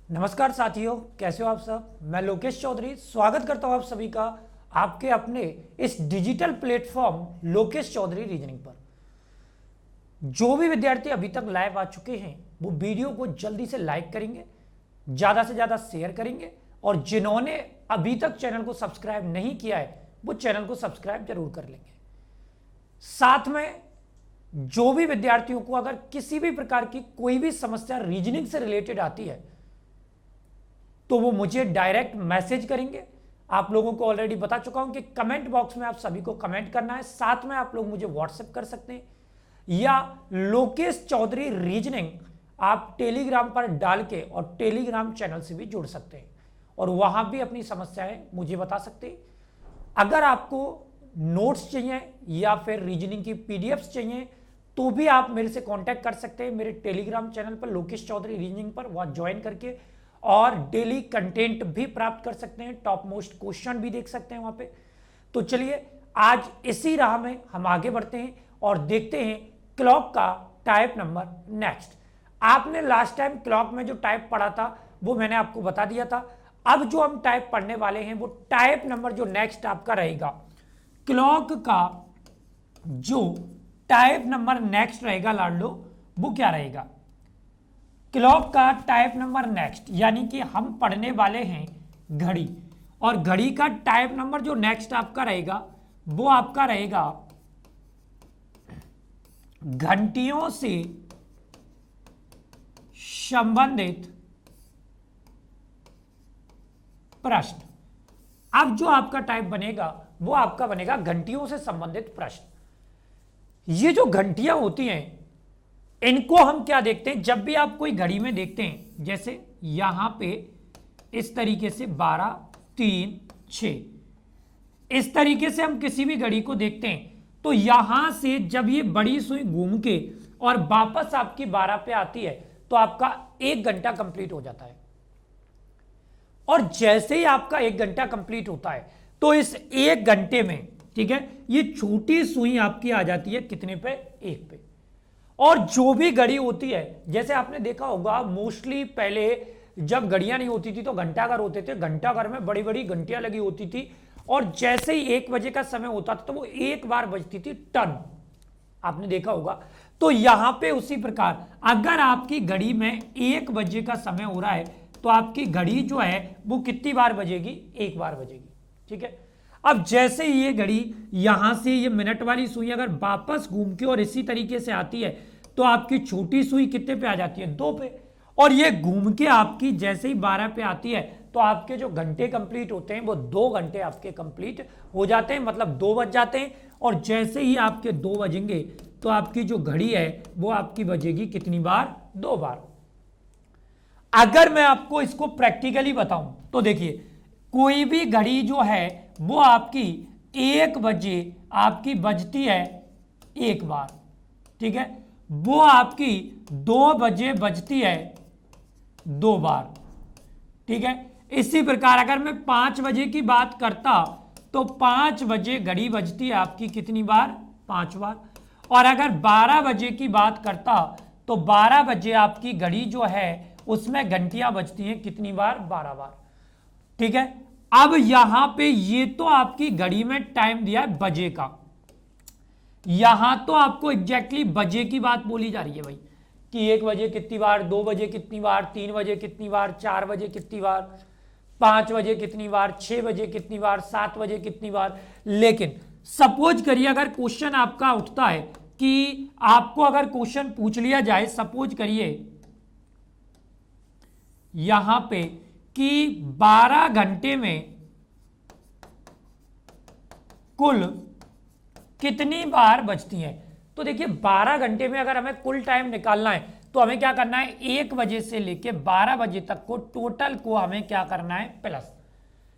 नमस्कार साथियों, कैसे हो आप सब। मैं लोकेश चौधरी स्वागत करता हूं आप सभी का आपके अपने इस digital platform Lokesh Chaudhary reasoning पर। जो भी विद्यार्थी अभी तक लाइव आ चुके हैं वो वीडियो को जल्दी से लाइक करेंगे, ज़्यादा से ज़्यादा शेयर करेंगे और जिन्होंने अभी तक चैनल को सब्सक्राइब नहीं किया है वो चैनल को सब्सक्राइब जरूर कर लेंगे। साथ में जो भी विद्यार्थियों को अगर किसी भी प्रकार की कोई भी समस्या रीजनिंग से रिलेटेड आती है तो वो मुझे डायरेक्ट मैसेज करेंगे। आप लोगों को ऑलरेडी बता चुका हूं कि कमेंट बॉक्स में आप सभी को कमेंट करना है। साथ में आप लोग मुझे व्हाट्सएप कर सकते हैं या लोकेश चौधरी रीजनिंग आप टेलीग्राम पर डाल के और टेलीग्राम चैनल से भी जुड़ सकते हैं और वहां भी अपनी समस्याएं मुझे बता सकते हैं। अगर आपको नोट्स चाहिए या फिर रीजनिंग की पीडीएफ्स चाहिए तो भी आप मेरे से कांटेक्ट कर सकते हैं मेरे टेलीग्राम चैनल पर लोकेश चौधरी रीजनिंग पर, वहां ज्वाइन करके और डेली कंटेंट भी प्राप्त कर सकते हैं, टॉप मोस्ट क्वेश्चन भी देख सकते हैं वहां पे। तो चलिए आज इसी राह में हम आगे बढ़ते हैं और देखते हैं क्लॉक का टाइप नंबर नेक्स्ट। आपने लास्ट टाइम क्लॉक में जो टाइप पढ़ा था वो मैंने आपको बता दिया था। अब जो हम टाइप पढ़ने वाले हैं वो टाइप नंबर जो नेक्स्ट आपका रहेगा, क्लॉक का जो टाइप नंबर नेक्स्ट रहेगा लाडलो, वो क्या रहेगा। क्लॉक का टाइप नंबर नेक्स्ट यानी कि हम पढ़ने वाले हैं घड़ी, और घड़ी का टाइप नंबर जो नेक्स्ट आपका रहेगा वो आपका रहेगा घंटियों से संबंधित प्रश्न। अब जो आपका टाइप बनेगा वो आपका बनेगा घंटियों से संबंधित प्रश्न। ये जो घंटियां होती हैं इनको हम क्या देखते हैं, जब भी आप कोई घड़ी में देखते हैं, जैसे यहां पे इस तरीके से 12, 3, 6, इस तरीके से हम किसी भी घड़ी को देखते हैं तो यहां से जब ये बड़ी सुई घूम के और वापस आपकी 12 पे आती है तो आपका 1 घंटा कंप्लीट हो जाता है। और जैसे ही आपका 1 घंटा कंप्लीट होता है तो इस 1 घंटे में, ठीक है, ये छोटी सुई आपकी आ जाती है कितने पे, 1 पे। और जो भी घड़ी होती है, जैसे आपने देखा होगा मोस्टली पहले जब घड़ियां नहीं होती थी तो घंटाघर होते थे, घंटाघर में बड़ी बड़ी घंटियां लगी होती थी और जैसे ही 1 बजे का समय होता था तो वो एक बार बजती थी टन, आपने देखा होगा। तो यहां पे उसी प्रकार अगर आपकी घड़ी में 1 बजे का समय हो रहा है तो आपकी घड़ी जो है वो कितनी बार बजेगी, 1 बार बजेगी, ठीक है। अब जैसे ही ये घड़ी यहां से ये मिनट वाली सुई अगर वापस घूम के और इसी तरीके से आती है तो आपकी छोटी सुई कितने पे आ जाती है, 2 पे। और ये घूम के आपकी जैसे ही 12 पे आती है तो आपके जो घंटे कंप्लीट होते हैं वो 2 घंटे आपके कंप्लीट हो जाते हैं, मतलब 2 बज जाते हैं। और जैसे ही आपके 2 बजेंगे तो आपकी जो घड़ी है वो आपकी बजेगी कितनी बार, 2 बार। अगर मैं आपको इसको प्रैक्टिकली बताऊं तो देखिए कोई भी घड़ी जो है वो आपकी 1 बजे आपकी बजती है 1 बार, ठीक है, वो आपकी 2 बजे बजती है 2 बार, ठीक है। इसी प्रकार अगर मैं 5 बजे की बात करता तो 5 बजे घड़ी बजती है आपकी कितनी बार, 5 बार। और अगर 12 बजे की बात करता तो 12 बजे आपकी घड़ी जो है उसमें घंटियां बजती हैं कितनी बार, 12 बार, ठीक है। अब यहां पे ये तो आपकी घड़ी में टाइम दिया है बजे का, यहां तो आपको एग्जैक्टली बजे की बात बोली जा रही है भाई कि 1 बजे कितनी बार, 2 बजे कितनी बार, 3 बजे कितनी बार, 4 बजे कितनी बार, 5 बजे कितनी बार, 6 बजे कितनी बार, 7 बजे कितनी बार। लेकिन सपोज करिए अगर क्वेश्चन आपका उठता है कि आपको अगर क्वेश्चन पूछ लिया जाए, सपोज करिए यहां पे कि 12 घंटे में कुल कितनी बार बजती हैं, तो देखिए 12 घंटे में अगर हमें कुल टाइम निकालना है तो हमें क्या करना है, 1 बजे से लेके 12 बजे तक को टोटल को हमें क्या करना है, प्लस।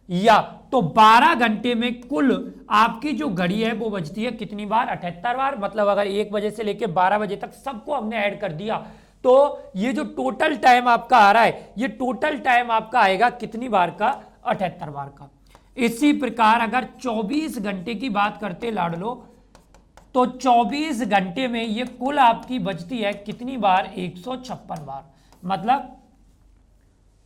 या तो 12 घंटे में कुल आपकी जो घड़ी है वो बजती है कितनी बार, 78 बार। मतलब अगर 1 बजे से लेके 12 बजे तक सबको हमने ऐड कर दिया तो ये जो टोटल टाइम आपका आ रहा है ये टोटल टाइम आपका आएगा कितनी बार का, 78 बार का। इसी प्रकार अगर 24 घंटे की बात करते लाडलो तो 24 घंटे में ये कुल आपकी बचती है कितनी बार, 156 बार। मतलब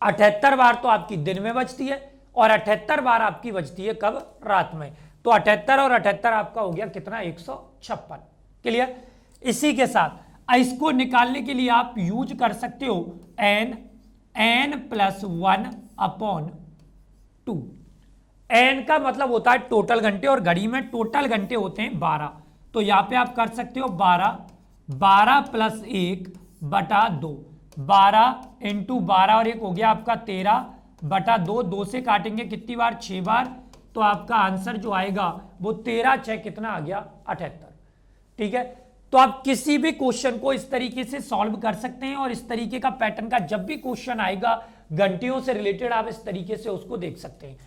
78 बार तो आपकी दिन में बजती है और 78 बार आपकी बजती है कब? रात में। तो 78 और 78 आपका हो गया कितना? 156। क्लियर? इसी के साथ इसको निकालने के लिए आप यूज कर सकते हो n+1/2। n का मतलब होता है टोटल घंटे और घड़ी में टोटल घंटे होते हैं 12। तो यहां पे आप कर सकते हो 12 + 1/2। 12 × 12 और 1 हो गया आपका 13/2। 2 से काटेंगे कितनी बार? 6 बार। तो आपका आंसर जो आएगा वो 13 6 कितना आ गया? 78। ठीक है, तो आप किसी भी क्वेश्चन को इस तरीके से सॉल्व कर सकते हैं और इस तरीके का पैटर्न का जब भी क्वेश्चन आएगा घंटियों से रिलेटेड आप इस तरीके से उसको देख सकते हैं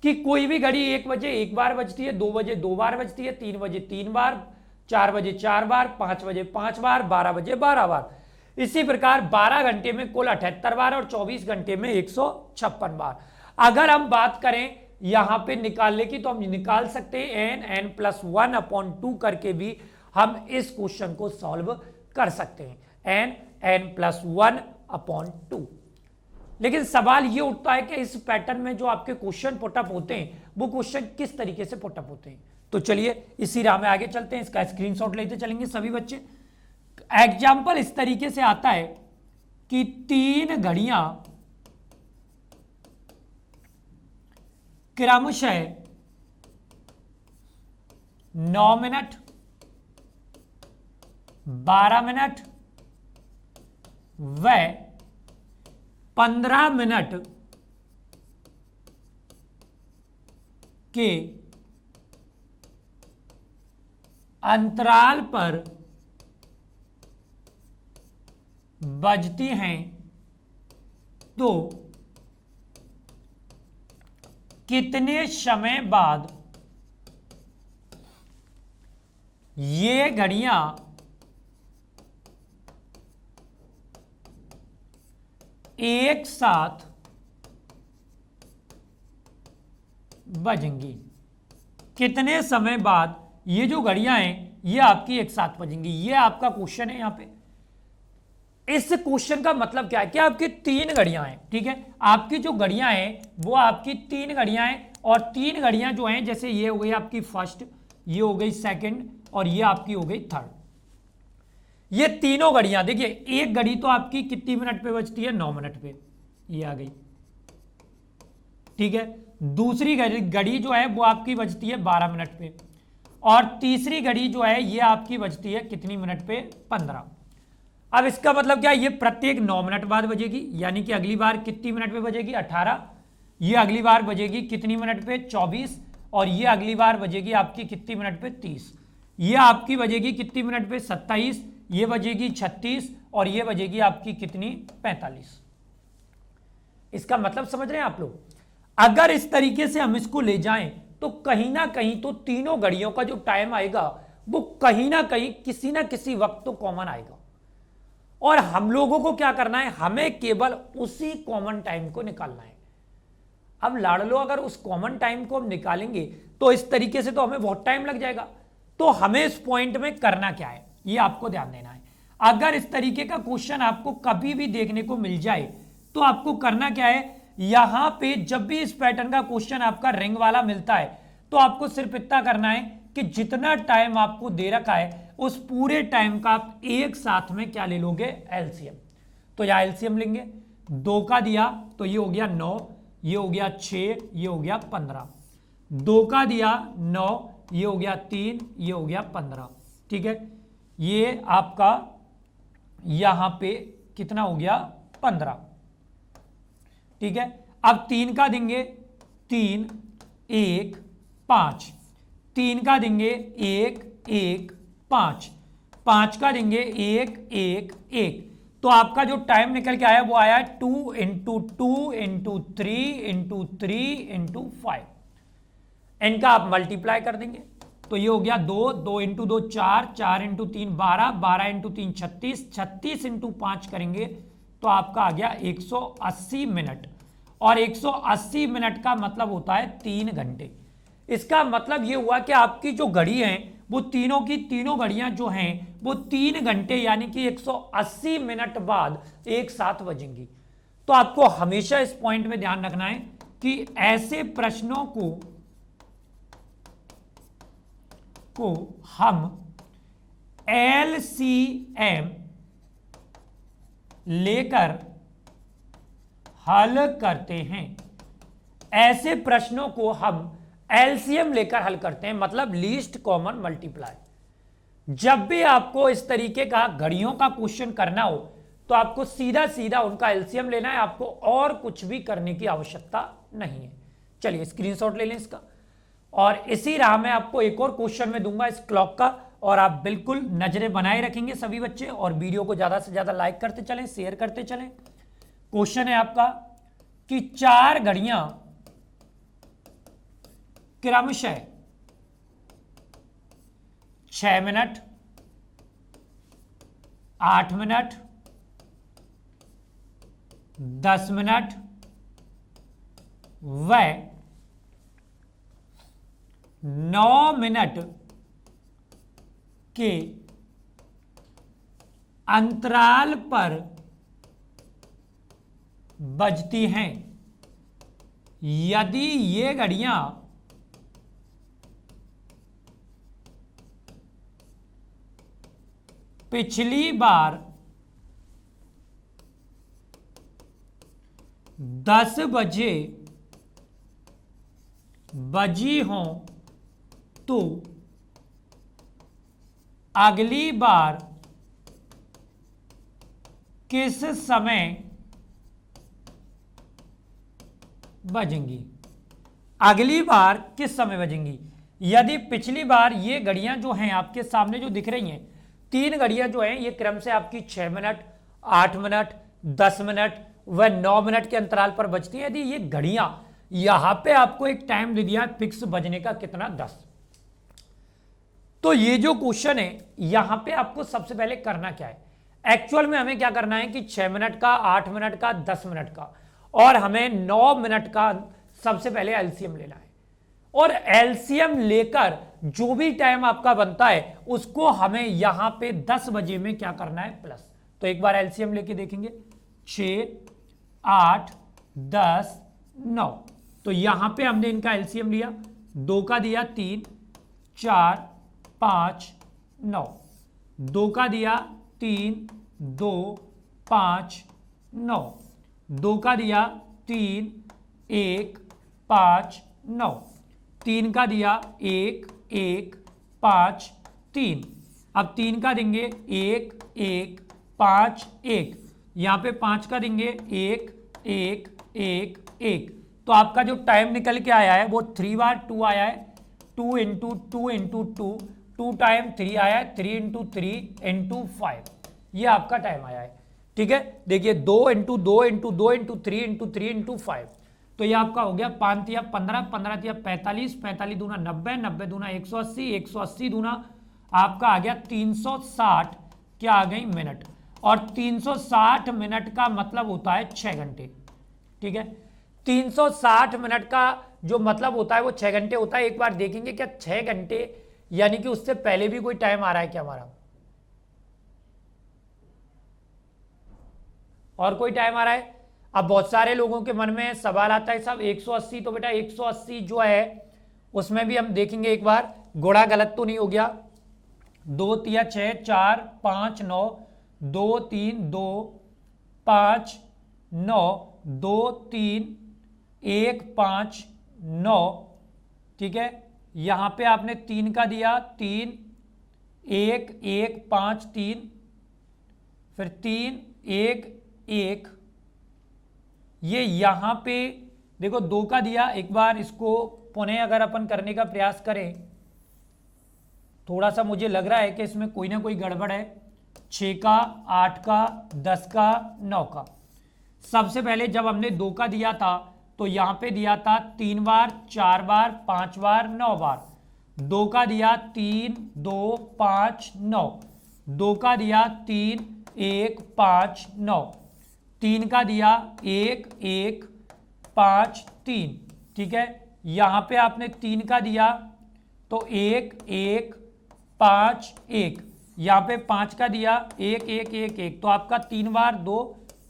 कि कोई भी घड़ी 1 बजे 1 बार बजती है, 2 बजे 2 बार बजती है, 3 बजे 3 बार, 4 बजे 4 बार, 5 बजे 5 बार, 12 बजे 12 बार। इसी प्रकार 12 घंटे में कुल 78 बार और 24 घंटे में 156 बार। अगर हम बात करें यहां पे निकालने की तो हम निकाल सकते हैं n+1/2 करके भी हम इस क्वेश्चन को सॉल्व कर सकते हैं n+1/2। लेकिन सवाल ये उठता है कि इस पैटर्न में जो आपके क्वेश्चन पुटअप होते हैं वो क्वेश्चन किस तरीके से पुटअप होते हैं। तो चलिए इसी राह में आगे चलते हैं, इसका स्क्रीनशॉट लेते चलेंगे सभी बच्चे। एग्जाम्पल इस तरीके से आता है कि 3 घड़ियां क्रमशः 9 मिनट, 12 मिनट व 15 मिनट के अंतराल पर बजती हैं तो कितने समय बाद ये घड़ियां एक साथ बजेंगी? कितने समय बाद ये जो घड़ियां हैं ये आपकी एक साथ बजेंगी? ये आपका क्वेश्चन है। यहां पे इस क्वेश्चन का मतलब क्या है कि आपकी 3 घड़ियां हैं। ठीक है, आपकी जो घड़ियां हैं वो आपकी 3 घड़ियां हैं और 3 घड़ियां जो हैं जैसे ये हो गई आपकी फर्स्ट, ये हो गई सेकंड और ये आपकी हो गई थर्ड। ये तीनों घड़ियां देखिए, एक घड़ी तो आपकी कितनी मिनट पे बजती है? 9 मिनट पे, ये आ गई। ठीक है, दूसरी घड़ी जो है वो आपकी बजती है 12 मिनट पे और तीसरी घड़ी जो है ये आपकी बजती है कितनी मिनट पे? 15। अब इसका मतलब क्या है? ये प्रत्येक 9 मिनट बाद बजेगी, यानी कि अगली बार कितनी मिनट पे बजेगी? 18। ये अगली बार बजेगी कितनी मिनट पे? 24। और ये अगली बार बजेगी आपकी कितनी मिनट पे? 30। ये आपकी बजेगी कितनी मिनट पे? 27। ये बजेगी 36 और ये बजेगी आपकी कितनी? 45। इसका मतलब समझ रहे हैं आप लोग? अगर इस तरीके से हम इसको ले जाएं तो कहीं ना कहीं तो तीनों घड़ियों का जो टाइम आएगा वो कहीं ना कहीं किसी ना किसी वक्त तो कॉमन आएगा और हम लोगों को क्या करना है? हमें केवल उसी कॉमन टाइम को निकालना है। अब लाड़ लो, अगर उस कॉमन टाइम को हम निकालेंगे तो इस तरीके से तो हमें बहुत टाइम लग जाएगा। तो हमें इस पॉइंट में करना क्या है ये आपको ध्यान देना है। अगर इस तरीके का क्वेश्चन आपको कभी भी देखने को मिल जाए तो आपको करना क्या है? यहां पे जब भी इस पैटर्न का क्वेश्चन आपका रिंग वाला मिलता है तो आपको सिर्फ इतना करना है कि जितना टाइम आपको दे रखा है उस पूरे टाइम का आप एक साथ में क्या ले लोगे? एलसीएम। तो यहां एलसीएम लेंगे, 2 का दिया तो ये हो गया 9, ये हो गया 6, ये हो गया 15। 2 का दिया 9, ये हो गया 3, ये हो गया 15। ठीक है, ये आपका यहां पे कितना हो गया? 15। ठीक है, अब 3 का देंगे 3 1 5, 3 का देंगे 1 1 5, 5 का देंगे 1 1 1। तो आपका जो टाइम निकल के आया वो आया 2 × 2 × 3 × 3 × 5। इनका आप मल्टीप्लाई कर देंगे तो ये हो गया 2 2 × 2 4, 4 × 3 12, 12 × 3 36, 36 × 5 करेंगे तो आपका आ गया 180 मिनट। और 180 मिनट का मतलब होता है 3 घंटे। इसका मतलब ये हुआ कि आपकी जो घड़ी है वो तीनों की तीनों घड़ियां जो हैं वो 3 घंटे यानी कि 180 मिनट बाद एक साथ बजेंगी। तो आपको हमेशा इस पॉइंट में ध्यान रखना है कि ऐसे प्रश्नों को हम एलसीएम लेकर हल करते हैं। ऐसे प्रश्नों को हम एलसीएम लेकर हल करते हैं, मतलब लीस्ट कॉमन मल्टीप्लाई। जब भी आपको इस तरीके का घड़ियों का क्वेश्चन करना हो तो आपको सीधा सीधा उनका एलसीएम लेना है, आपको और कुछ भी करने की आवश्यकता नहीं है। चलिए स्क्रीनशॉट ले लें इसका, और इसी राह में आपको एक और क्वेश्चन में दूंगा इस क्लॉक का, और आप बिल्कुल नजरें बनाए रखेंगे सभी बच्चे, और वीडियो को ज्यादा से ज्यादा लाइक करते चलें, शेयर करते चलें। क्वेश्चन है आपका कि 4 घड़ियां क्रमशः 6 मिनट, 8 मिनट, 10 मिनट व 9 मिनट के अंतराल पर बजती हैं। यदि ये घड़ियां पिछली बार 10 बजे बजी हों तो अगली बार किस समय बजेंगी? अगली बार किस समय बजेंगी? यदि पिछली बार ये घड़ियां जो हैं आपके सामने जो दिख रही हैं, 3 घड़ियां जो हैं ये क्रम से आपकी 6 मिनट, 8 मिनट, 10 मिनट व 9 मिनट के अंतराल पर बजती है। यदि ये घड़ियां यहां पे आपको एक टाइम दे दिया फिक्स बजने का, कितना? 10। तो ये जो क्वेश्चन है यहां पे आपको सबसे पहले करना क्या है? एक्चुअल में हमें क्या करना है कि 6 मिनट का, 8 मिनट का, 10 मिनट का और हमें 9 मिनट का सबसे पहले एलसीएम लेना है, और एलसीएम लेकर जो भी टाइम आपका बनता है उसको हमें यहां पे 10 बजे में क्या करना है? प्लस। तो एक बार एलसीएम लेके देखेंगे, 6, 8, 10, 9। तो यहां पे हमने इनका एलसीएम लिया, 2 का दिया 3, 4, 5, 9, 2 का दिया 3, 2, 5, 9, 2 का दिया 3, 1, 5, 9, 3 का दिया 1, 1, 5, 3। अब 3 का देंगे 1, 1, 5, 1। यहां पे 5 का देंगे 1, 1, 1, 1। तो आपका जो टाइम निकल के आया है वो 3 बार 2 आया है, 2 इंटू 2 इंटू 2, 2 टाइम 3 आया है, 3 इंटू 3 इंटू 5, ये आपका टाइम आया है। ठीक है, देखिए 2 into 2 into 2 into 3 into 3 into 5, तो ये आपका हो गया 5 तिया 15, 15 तिया 45, 45 दूना 90, 90 दूना 180, 180 दूना आपका आ गया 360 क्या आ गई? मिनट। और 360 मिनट का मतलब होता है 6 घंटे। ठीक है, 360 मिनट का जो मतलब होता है वो 6 घंटे होता है। एक बार देखेंगे क्या 6 घंटे यानी कि उससे पहले भी कोई टाइम आ रहा है क्या हमारा? और कोई टाइम आ रहा है? अब बहुत सारे लोगों के मन में सवाल आता है साहब 180, तो बेटा 180 जो है उसमें भी हम देखेंगे एक बार, गुणा गलत तो नहीं हो गया? 2 तिया 6, 4, 5, 9, 2, 3, 2, 5, 9, 2, 3, 1, 5, 9। ठीक है, यहां पे आपने 3 का दिया 3, 1, 1, 5, 3, फिर 3, 1, 1। ये यहां पे देखो 2 का दिया। एक बार इसको पुनः अगर अपन करने का प्रयास करें, थोड़ा सा मुझे लग रहा है कि इसमें कोई ना कोई गड़बड़ है। 6 का, 8 का, 10 का, 9 का। सबसे पहले जब हमने 2 का दिया था तो यहां पे दिया था 3 बार, 4 बार, 5 बार, 9 बार। 2 का दिया 3, 2, 5, 9। 2 का दिया 3, 1, 5, 9। 3 का दिया 1, 1, 5, 3। ठीक है, यहां पे आपने 3 का दिया तो 1, 1, 5, 1। यहां पे 5 का दिया 1, 1, 1, 1। तो आपका 3 बार 2,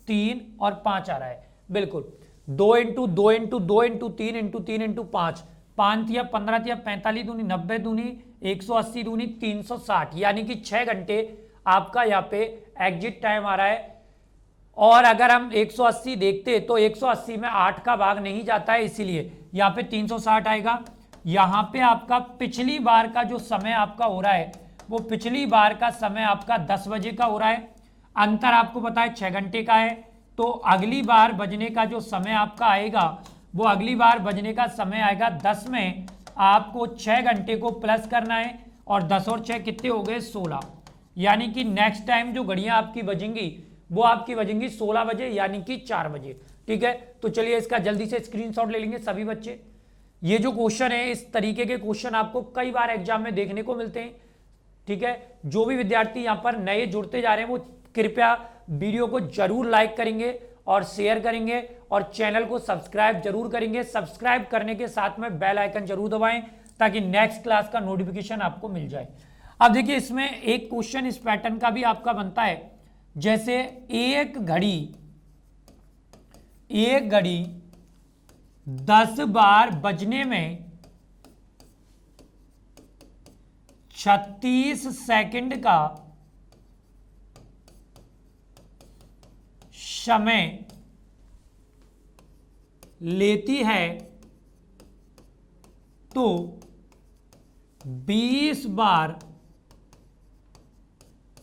3 और 5 आ रहा है, बिल्कुल 2 into 2 into 2 into 3 into 3 into 5, 5 या 15 या 45 दूनी 90 दूनी 180 दूनी 360, यानी कि 6 घंटे आपका यहाँ पे एग्जिट टाइम आ रहा है। और अगर हम 180 देखते तो 180 में 8 का भाग नहीं जाता है, इसीलिए यहाँ पे 360 आएगा। यहाँ पे आपका पिछली बार का जो समय आपका हो रहा है वो पिछली बार का समय आपका 10 बजे का हो रहा है, अंतर आपको पता है 6 घंटे का है। तो अगली बार बजने का जो समय आपका आएगा वो अगली बार बजने का समय आएगा 10 में आपको 6 घंटे को प्लस करना है, और 10 और 6 कितने हो गए 16, यानी कि नेक्स्ट टाइम जो घड़ियां आपकी बजेंगी वो आपकी बजेंगी 16 बजे, यानी कि 4 बजे। ठीक है, तो चलिए इसका जल्दी से स्क्रीनशॉट ले लेंगे सभी बच्चे। ये जो क्वेश्चन है, इस तरीके के क्वेश्चन आपको कई बार एग्जाम में देखने को मिलते हैं। ठीक है, जो भी विद्यार्थी यहाँ पर नए जुड़ते जा रहे हैं वो कृपया वीडियो को जरूर लाइक करेंगे और शेयर करेंगे और चैनल को सब्सक्राइब जरूर करेंगे। सब्सक्राइब करने के साथ में बेल आइकन जरूर दबाएं ताकि नेक्स्ट क्लास का नोटिफिकेशन आपको मिल जाए। अब देखिए इसमें एक क्वेश्चन इस पैटर्न का भी आपका बनता है, जैसे एक घड़ी 10 बार बजने में 36 सेकंड का समय लेती है, तो 20 बार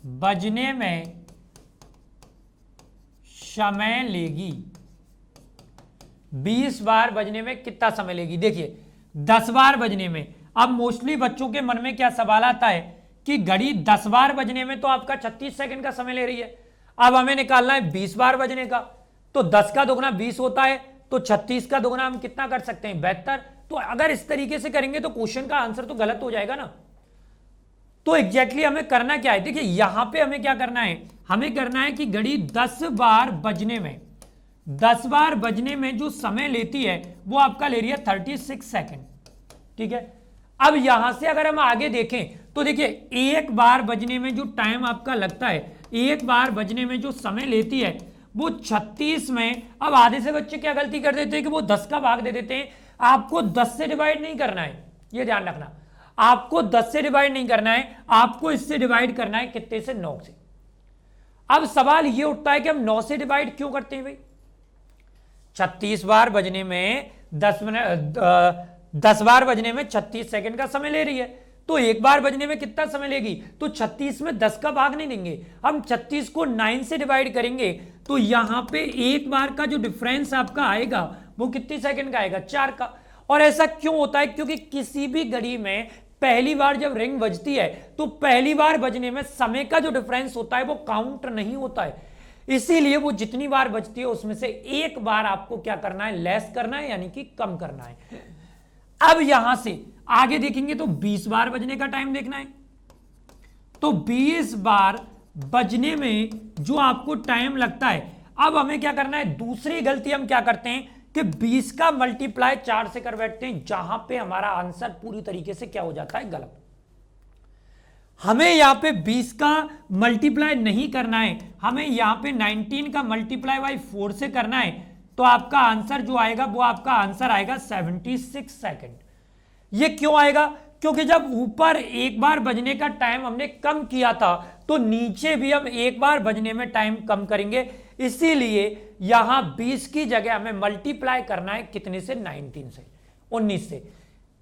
बजने में समय लेगी। 20 बार बजने में कितना समय लेगी? देखिए 10 बार बजने में, अब मोस्टली बच्चों के मन में क्या सवाल आता है कि घड़ी 10 बार बजने में तो आपका 36 सेकंड का समय ले रही है, अब हमें निकालना है 20 बार बजने का। तो 10 का दोगुना 20 होता है, तो 36 का दोगुना हम कितना कर सकते हैं 72। तो अगर इस तरीके से करेंगे तो क्वेश्चन का आंसर तो गलत हो जाएगा ना। तो एग्जैक्टली हमें करना क्या है, देखिए यहां पे हमें क्या करना है, हमें करना है कि घड़ी 10 बार बजने में जो समय लेती है वो आपका ले रही है 36 सेकंड। ठीक है, अब यहां से अगर हम आगे देखें तो देखिए एक बार बजने में जो टाइम आपका लगता है, एक बार बजने में जो समय लेती है वो 36 में, अब आधे से बच्चे क्या गलती कर देते हैं कि वो 10 का भाग दे देते हैं। आपको 10 से डिवाइड नहीं करना है, ये ध्यान रखना, आपको 10 से डिवाइड नहीं करना है, आपको इससे डिवाइड करना है कितने से 9 से। अब सवाल ये उठता है कि हम 9 से डिवाइड क्यों करते हैं भाई, 36 बार बजने में 10 बार बजने में 36 सेकंड का समय ले रही है, तो एक बार बजने में कितना समय लेगी, तो 36 में 10 का भाग नहीं देंगे, हम 36 को 9 से डिवाइड करेंगे, तो यहां पे एक बार का जो डिफरेंस आपका आएगा वो कितनी सेकंड का आएगा 4 का। और ऐसा क्यों होता है, क्योंकि किसी भी घड़ी में पहली बार जब रिंग बजती है तो पहली बार बजने में समय का जो डिफरेंस होता है वो काउंट नहीं होता है, इसीलिए वो जितनी बार बजती है उसमें से एक बार आपको क्या करना है, लेस करना है, यानी कि कम करना है। अब यहां से आगे देखेंगे तो 20 बार बजने का टाइम देखना है, तो 20 बार बजने में जो आपको टाइम लगता है, अब हमें क्या करना है, दूसरी गलती हम क्या करते हैं कि 20 का मल्टीप्लाई 4 से कर बैठते हैं, जहां पे हमारा आंसर पूरी तरीके से क्या हो जाता है, गलत। हमें यहां पे 20 का मल्टीप्लाई नहीं करना है, हमें यहां पे 19 का मल्टीप्लाई बाई 4 से करना है, तो आपका आंसर जो आएगा वो आपका आंसर आएगा 76 सेकंड। ये क्यों आएगा, क्योंकि जब ऊपर एक बार बजने का टाइम हमने कम किया था तो नीचे भी हम एक बार बजने में टाइम कम करेंगे, इसीलिए यहां 20 की जगह हमें मल्टीप्लाई करना है कितने से, 19 से।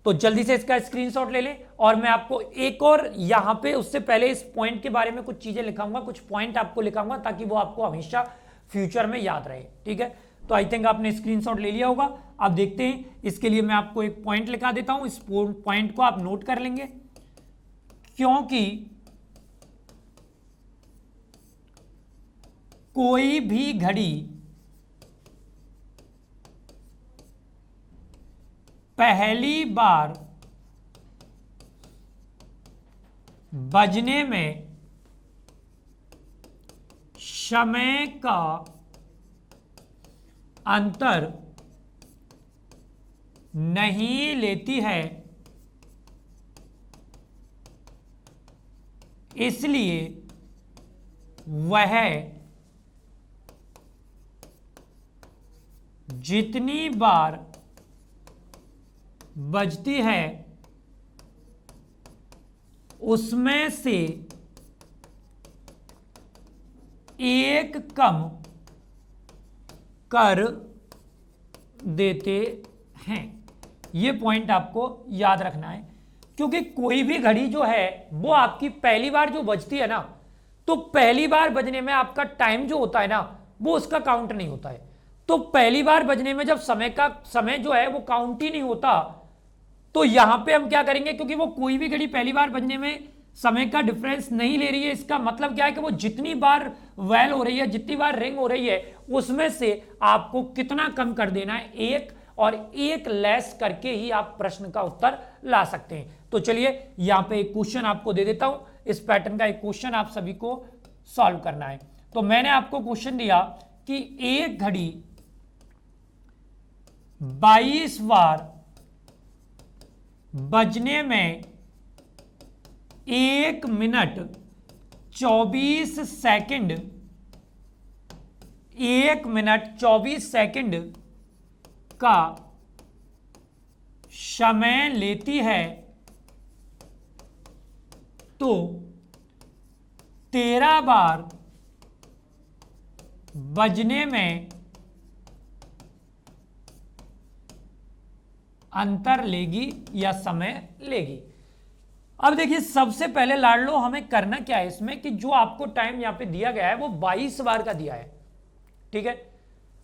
तो जल्दी से इसका स्क्रीनशॉट ले लें, और मैं आपको एक और यहां पे उससे पहले इस पॉइंट के बारे में कुछ चीजें लिखाऊंगा, कुछ पॉइंट आपको लिखाऊंगा ताकि वो आपको हमेशा फ्यूचर में याद रहे। ठीक है, तो आई थिंक आपने स्क्रीनशॉट ले लिया होगा। अब देखते हैं, इसके लिए मैं आपको एक पॉइंट लिखा देता हूं, इस पॉइंट को आप नोट कर लेंगे, क्योंकि कोई भी घड़ी पहली बार बजने में समय का अंतर नहीं लेती है, इसलिए वह जितनी बार बजती है उसमें से एक कम कर देते हैं। यह पॉइंट आपको याद रखना है, क्योंकि कोई भी घड़ी जो है वो आपकी पहली बार जो बजती है ना, तो पहली बार बजने में आपका टाइम जो होता है ना वो उसका काउंट नहीं होता है। तो पहली बार बजने में जब समय जो है वो काउंट ही नहीं होता, तो यहां पे हम क्या करेंगे, क्योंकि वो कोई भी घड़ी पहली बार बजने में समय का डिफरेंस नहीं ले रही है, इसका मतलब क्या है कि वो जितनी बार वेल हो रही है, जितनी बार रिंग हो रही है, उसमें से आपको कितना कम कर देना है, एक, और एक लेस करके ही आप प्रश्न का उत्तर ला सकते हैं। तो चलिए यहां पे एक क्वेश्चन आपको दे देता हूं, इस पैटर्न का एक क्वेश्चन आप सभी को सॉल्व करना है। तो मैंने आपको क्वेश्चन दिया कि एक घड़ी 22 बार बजने में 1 मिनट 24 सेकंड 1 मिनट 24 सेकंड का समय लेती है, तो 13 बार बजने में अंतर लेगी या समय लेगी। अब देखिए सबसे पहले लाडलो हमें करना क्या है इसमें, कि जो आपको टाइम यहां पे दिया गया है वो 22 बार का दिया है, ठीक है।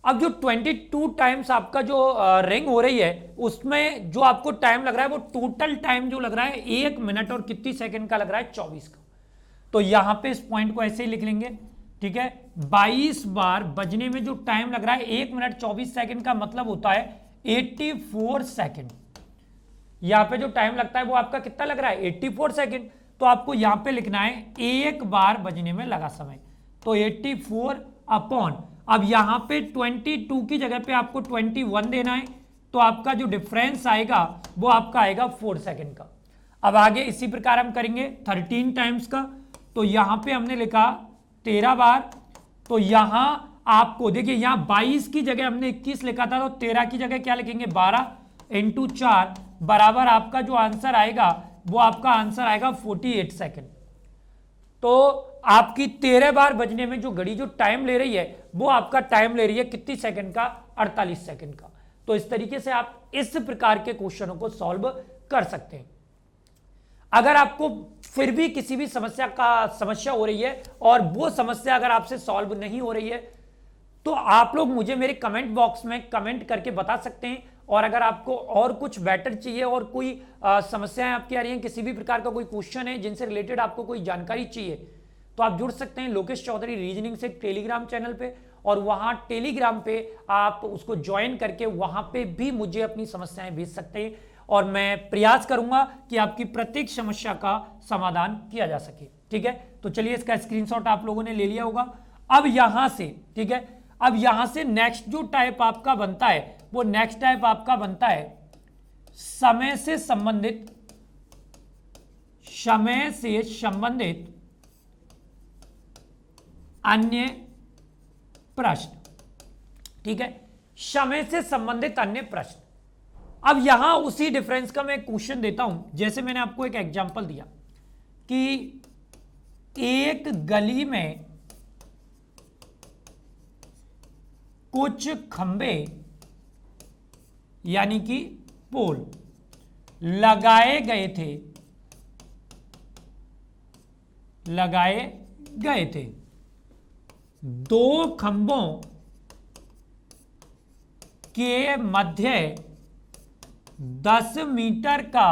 अब जो 22 टाइम्स आपका जो रिंग हो रही है उसमें जो आपको टाइम लग रहा है वो टोटल टाइम जो लग रहा है 1 मिनट और कितनी सेकंड का लग रहा है, 24 का। तो यहां पे इस पॉइंट को ऐसे ही लिख लेंगे, ठीक है। 22 बार बजने में जो टाइम लग रहा है 1 मिनट 24 सेकंड का मतलब होता है 84 सेकंड। यहां पे जो टाइम लगता है वो आपका कितना लग रहा है, 84 सेकंड। तो आपको यहां पे लिखना है एक बार बजने में लगा समय, तो 84 अपॉन, अब यहां पे 22 की जगह पे आपको 21 देना है, तो आपका जो डिफरेंस आएगा वो आपका आएगा 4 सेकंड का। अब आगे इसी प्रकार हम करेंगे 13 टाइम्स का, तो यहां पे हमने लिखा 13 बार, तो यहां आपको देखिए यहां 22 की जगह हमने 21 लिखा था, तो 13 की जगह क्या लिखेंगे 12 इंटू 4 बराबर आपका जो आंसर आएगा वो आपका आंसर आएगा 48 सेकंड। तो आपकी 13 बार बजने में जो घड़ी जो टाइम ले रही है वो आपका टाइम ले रही है कितनी सेकंड का, 48 सेकंड का। तो इस तरीके से आप इस प्रकार के क्वेश्चनों को सॉल्व कर सकते हैं। अगर आपको फिर भी किसी भी समस्या हो रही है और वो समस्या अगर आपसे सॉल्व नहीं हो रही है, तो आप लोग मुझे मेरे कमेंट बॉक्स में कमेंट करके बता सकते हैं। और अगर आपको और कुछ बेटर चाहिए और कोई समस्याएं आपकी आ रही हैं, किसी भी प्रकार का कोई क्वेश्चन है जिनसे रिलेटेड आपको कोई जानकारी चाहिए, तो आप जुड़ सकते हैं लोकेश चौधरी रीजनिंग से टेलीग्राम चैनल पे, और वहां टेलीग्राम पे आप उसको ज्वाइन करके वहां पे भी मुझे अपनी समस्याएं भेज सकते हैं, और मैं प्रयास करूंगा कि आपकी प्रत्येक समस्या का समाधान किया जा सके, ठीक है। तो चलिए इसका स्क्रीनशॉट आप लोगों ने ले लिया होगा। अब यहां से, ठीक है, अब यहां से नेक्स्ट जो टाइप आपका बनता है वो नेक्स्ट टाइप आपका बनता है समय से संबंधित अन्य प्रश्न, ठीक है, समय से संबंधित अन्य प्रश्न। अब यहां उसी डिफरेंस का मैं क्वेश्चन देता हूं, जैसे मैंने आपको एक एग्जांपल दिया कि एक गली में कुछ खंबे यानी कि पोल लगाए गए थे। दो खंभों के मध्य 10 मीटर का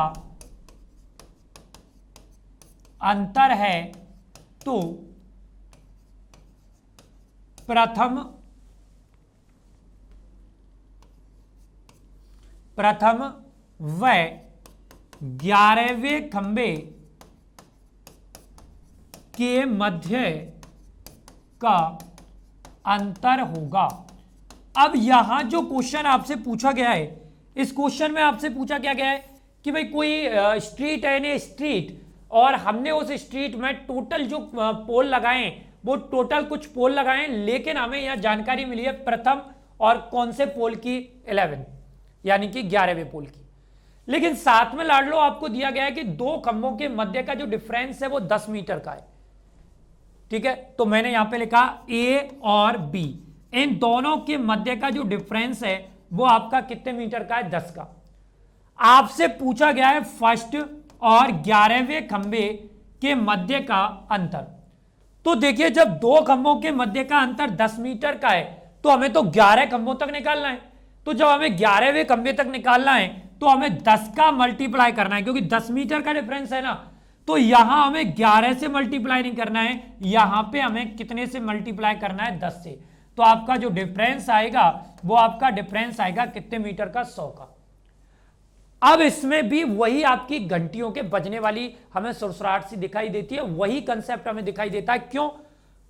अंतर है, तो प्रथम व 11वें खंबे के मध्य का अंतर होगा। अब यहां जो क्वेश्चन आपसे पूछा गया है, इस क्वेश्चन में आपसे पूछा क्या गया है कि भाई कोई स्ट्रीट है ने स्ट्रीट, और हमने उस स्ट्रीट में टोटल जो पोल लगाए वो टोटल कुछ पोल लगाए, लेकिन हमें यह जानकारी मिली है प्रथम और कौन से पोल की 11 यानी कि 11वें पोल की। लेकिन साथ में लाड लो आपको दिया गया है कि दो खंभों के मध्य का जो डिफरेंस है वो 10 मीटर का है। ठीक है, तो मैंने यहां पे लिखा ए और बी, इन दोनों के मध्य का जो डिफरेंस है वो आपका कितने मीटर का है? 10 का। आपसे पूछा गया है फर्स्ट और 11वें खंभे के मध्य का अंतर। तो देखिए जब दो खंभों के मध्य का अंतर 10 मीटर का है तो हमें तो 11 खंभों तक निकालना है। तो जब हमें 11वें खंभे तक निकालना है तो हमें 10 का मल्टीप्लाई करना है, क्योंकि 10 मीटर का डिफरेंस है ना। तो यहां हमें 11 से मल्टीप्लाई नहीं करना है, यहां पे हमें कितने से मल्टीप्लाई करना है? 10 से। तो आपका जो डिफरेंस आएगा वो आपका डिफरेंस आएगा कितने मीटर का? 100 का। अब इसमें भी वही आपकी घंटियों के बजने वाली हमें सुरसुराहट सी दिखाई देती है, वही कंसेप्ट हमें दिखाई देता है। क्यों?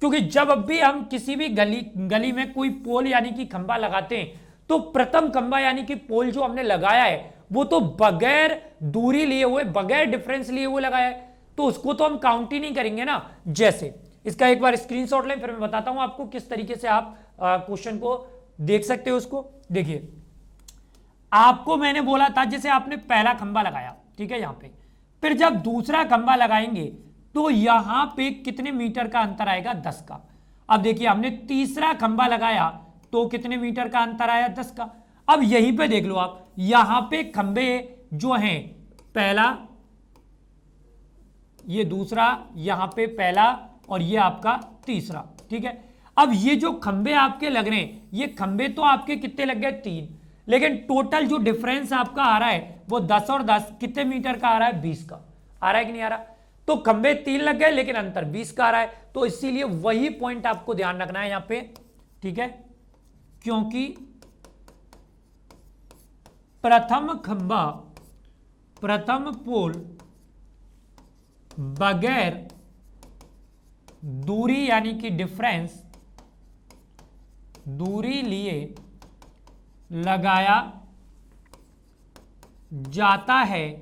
क्योंकि जब भी हम किसी भी गली में कोई पोल यानी कि खंभा लगाते हैं तो प्रथम खंभा यानी कि पोल जो हमने लगाया है वो तो बगैर दूरी लिए हुए, बगैर डिफरेंस लिए हुए लगाया है, तो उसको तो हम काउंट ही नहीं करेंगे ना। जैसे इसका एक बार स्क्रीनशॉट लें, फिर मैं बताता हूं आपको किस तरीके से आप क्वेश्चन को देख सकते हो। उसको देखिए, आपको मैंने बोला था जैसे आपने पहला खंभा लगाया, ठीक है, यहां पे, फिर जब दूसरा खंभा लगाएंगे तो यहां पे कितने मीटर का अंतर आएगा? 10 का। अब देखिए हमने तीसरा खंभा लगाया तो कितने मीटर का अंतर आया? 10 का। अब यहीं पे देख लो आप, यहां पे खंभे जो हैं, पहला, ये दूसरा, यहां पे पहला और ये आपका तीसरा, ठीक है। अब ये जो खंभे आपके लग रहे हैं, ये खंभे तो आपके कितने लग गए? 3, लेकिन टोटल जो डिफरेंस आपका आ रहा है वो 10 और 10 कितने मीटर का आ रहा है? 20 का। आ रहा है कि नहीं आ रहा? तो खंभे 3 लग गए लेकिन अंतर 20 का आ रहा है। तो इसीलिए वही पॉइंट आपको ध्यान रखना है यहां पे, ठीक है, क्योंकि प्रथम खंभा, प्रथम पोल बगैर दूरी यानी कि डिफरेंस, दूरी लिए लगाया जाता है,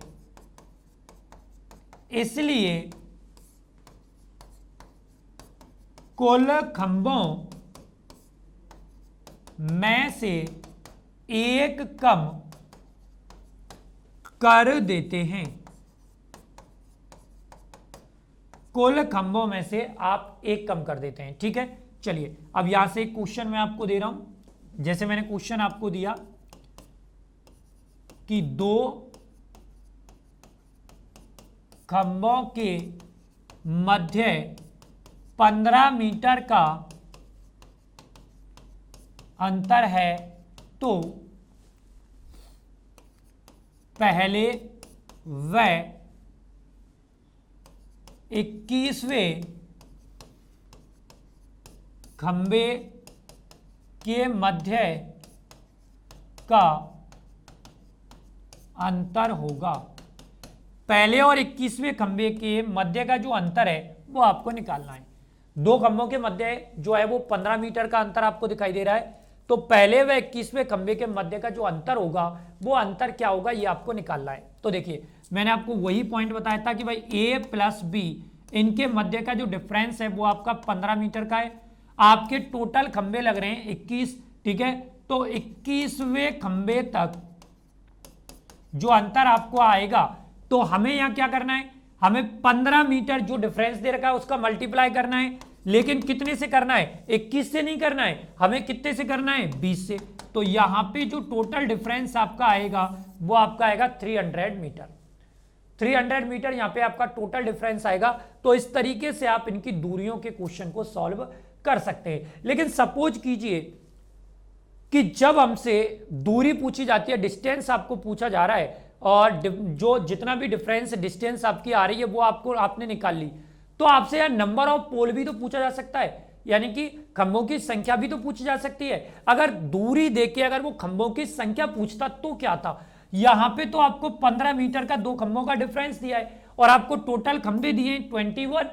इसलिए कुल खंभों में से एक कम कर देते हैं। कुल खंभों में से आप एक कम कर देते हैं, ठीक है। चलिए अब यहां से एक क्वेश्चन मैं आपको दे रहा हूं। जैसे मैंने क्वेश्चन आपको दिया कि दो खंभों के मध्य 15 मीटर का अंतर है, तो पहले व 21वें खंभे के मध्य का अंतर होगा। पहले और 21वें खंभे के मध्य का जो अंतर है वो आपको निकालना है। दो खंभों के मध्य जो है वो 15 मीटर का अंतर आपको दिखाई दे रहा है, तो पहले व 21वें खंभे के मध्य का जो अंतर होगा वो अंतर क्या होगा ये आपको निकालना है। तो देखिए मैंने आपको वही पॉइंट बताया था कि भाई ए प्लस बी, इनके मध्य का जो डिफरेंस है वो आपका 15 मीटर का है। आपके टोटल खंभे लग रहे हैं 21, ठीक है, तो 21वें खंभे तक जो अंतर आपको आएगा, तो हमें यहां क्या करना है? हमें 15 मीटर जो डिफरेंस दे रखा है उसका मल्टीप्लाई करना है, लेकिन कितने से करना है? 21 से नहीं करना है, हमें कितने से करना है? 20 से। तो यहां पे जो टोटल डिफरेंस आपका आएगा वो आपका आएगा 300 मीटर। 300 मीटर यहां पे आपका टोटल डिफरेंस आएगा। तो इस तरीके से आप इनकी दूरियों के क्वेश्चन को सॉल्व कर सकते हैं। लेकिन सपोज कीजिए कि जब हमसे दूरी पूछी जाती है, डिस्टेंस आपको पूछा जा रहा है, और जो जितना भी डिफरेंस डिस्टेंस आपकी आ रही है वो आपने निकाल ली, तो आपसे यार नंबर ऑफ पोल भी तो पूछा जा सकता है, यानी कि खंभों की संख्या भी तो पूछी जा सकती है। अगर दूरी देके अगर वो खंभों की संख्या पूछता तो क्या था? यहां पे तो आपको 15 मीटर का दो खंभों का डिफरेंस दिया है और आपको टोटल खंभे दिए 21।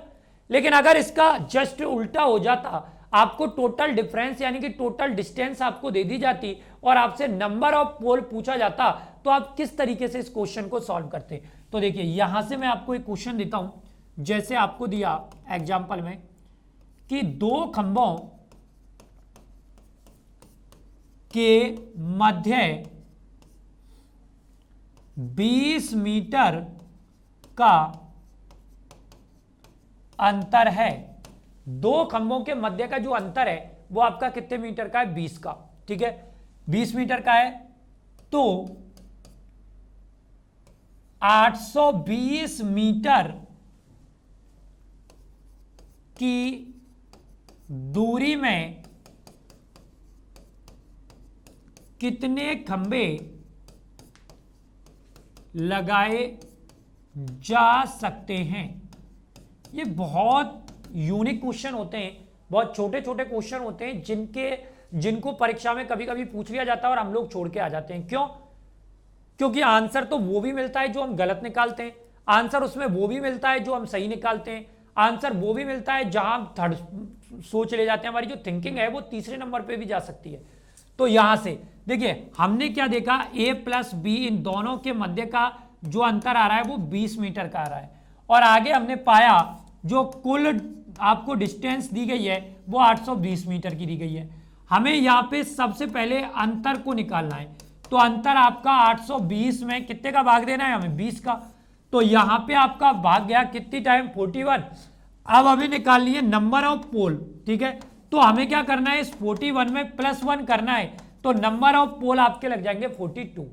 लेकिन अगर इसका जस्ट उल्टा हो जाता, आपको टोटल डिफरेंस यानी कि टोटल डिस्टेंस आपको दे दी जाती और आपसे नंबर ऑफ पोल पूछा जाता, तो आप किस तरीके से इस क्वेश्चन को सॉल्व करते? तो देखिए यहां से मैं आपको एक क्वेश्चन देता हूं, जैसे आपको दिया एग्जांपल में कि दो खंभों के मध्य 20 मीटर का अंतर है। दो खंभों के मध्य का जो अंतर है वो आपका कितने मीटर का है? 20 का। ठीक है, 20 मीटर का है, तो 820 मीटर की दूरी में कितने खंभे लगाए जा सकते हैं? ये बहुत यूनिक क्वेश्चन होते हैं, बहुत छोटे छोटे क्वेश्चन होते हैं जिनको परीक्षा में कभी कभी पूछ लिया जाता है और हम लोग छोड़ के आ जाते हैं। क्यों? क्योंकि आंसर तो वो भी मिलता है जो हम गलत निकालते हैं, आंसर उसमें वो भी मिलता है जो हम सही निकालते हैं, आंसर वो भी मिलता है जहां हम थर्ड सोच ले जाते हैं, हमारी जो थिंकिंग है वो तीसरे नंबर पे भी जा सकती है। तो यहां से देखिए हमने क्या देखा, a प्लस बी इन दोनों के मध्य का जो अंतर आ रहा है वो 20 मीटर का आ रहा है, और आगे हमने पाया जो कुल आपको डिस्टेंस दी गई है वो 820 मीटर की दी गई है। हमें यहाँ पे सबसे पहले अंतर को निकालना है, तो अंतर आपका 820 में कितने का भाग देना है हमें? 20 का। तो यहाँ पे आपका भाग गया कितनी टाइम? 41। अब हमें निकालनी है नंबर ऑफ पोल। ठीक है, तो हमें क्या करना है, इस 41 में +1 करना है, तो नंबर ऑफ पोल आपके लग जाएंगे 42।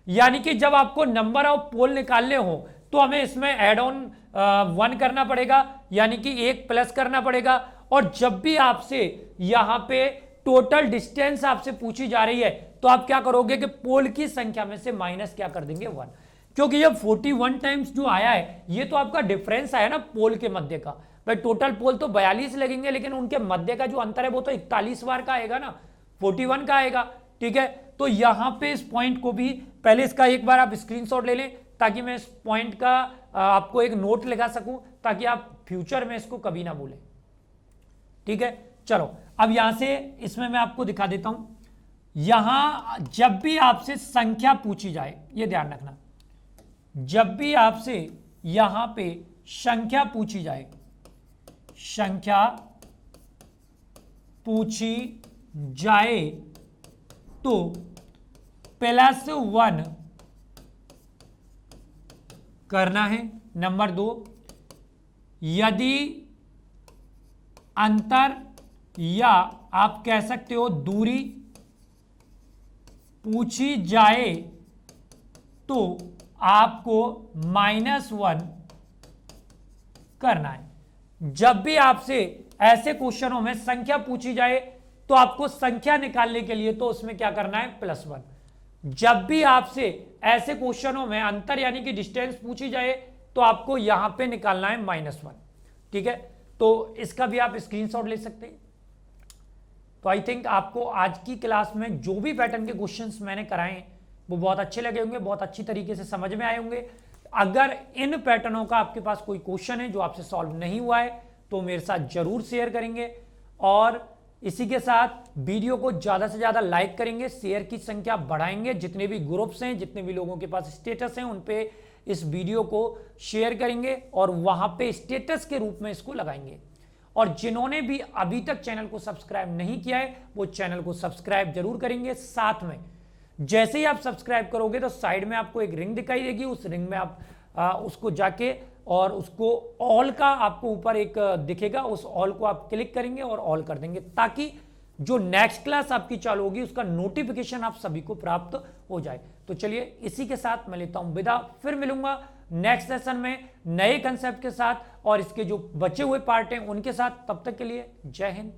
यानी कि जब आपको नंबर ऑफ पोल निकालने हो तो हमें इसमें एड ऑन 1 करना पड़ेगा, यानी कि 1 प्लस करना पड़ेगा। और जब भी आपसे यहां पे टोटल डिस्टेंस आपसे पूछी जा रही है तो आप क्या करोगे कि पोल की संख्या में से माइनस क्या कर देंगे? 1, क्योंकि ये 41 टाइम्स जो आया है ये तो आपका डिफरेंस आया ना पोल के मध्य का। भाई टोटल पोल तो 42 लगेंगे, लेकिन उनके मध्य का जो अंतर है वो तो 41 बार का आएगा ना, 41 का आएगा। ठीक है, तो यहां पे इस पॉइंट को भी पहले इसका एक बार आप स्क्रीनशॉट ले लें, ताकि मैं इस पॉइंट का आपको एक नोट लगा सकूं, ताकि आप फ्यूचर में इसको कभी ना भूलें। ठीक है, चलो अब यहां से इसमें मैं आपको दिखा देता हूं। यहां जब भी आपसे संख्या पूछी जाए, ये ध्यान रखना, जब भी आपसे यहां पे संख्या पूछी जाए, संख्या पूछी जाए तो +1 करना है। नंबर 2, यदि अंतर या आप कह सकते हो दूरी पूछी जाए तो आपको -1 करना है। जब भी आपसे ऐसे क्वेश्चनों में संख्या पूछी जाए तो आपको संख्या निकालने के लिए तो उसमें क्या करना है? +1। जब भी आपसे ऐसे क्वेश्चनों में अंतर यानी कि डिस्टेंस पूछी जाए तो आपको यहां पे निकालना है -1। ठीक है, तो इसका भी आप स्क्रीनशॉट ले सकते हैं। तो आई थिंक आपको आज की क्लास में जो भी पैटर्न के क्वेश्चंस मैंने कराए हैं वो बहुत अच्छे लगे होंगे, बहुत अच्छी तरीके से समझ में आए होंगे। अगर इन पैटर्नों का आपके पास कोई क्वेश्चन है जो आपसे सॉल्व नहीं हुआ है तो मेरे साथ जरूर शेयर करेंगे, और इसी के साथ वीडियो को ज़्यादा से ज़्यादा लाइक करेंगे, शेयर की संख्या बढ़ाएंगे, जितने भी ग्रुप्स हैं, जितने भी लोगों के पास स्टेटस हैं उन पे इस वीडियो को शेयर करेंगे और वहाँ पे स्टेटस के रूप में इसको लगाएंगे। और जिन्होंने भी अभी तक चैनल को सब्सक्राइब नहीं किया है वो चैनल को सब्सक्राइब जरूर करेंगे। साथ में जैसे ही आप सब्सक्राइब करोगे तो साइड में आपको एक रिंग दिखाई देगी, उस रिंग में आप उसको जाके और उसको ऑल का आपको ऊपर एक दिखेगा, उस ऑल को आप क्लिक करेंगे और ऑल कर देंगे, ताकि जो नेक्स्ट क्लास आपकी चालू होगी उसका नोटिफिकेशन आप सभी को प्राप्त हो जाए। तो चलिए इसी के साथ मैं लेता हूं विदा, फिर मिलूंगा नेक्स्ट सेशन में नए कंसेप्ट के साथ और इसके जो बचे हुए पार्ट हैं उनके साथ। तब तक के लिए जय हिंद।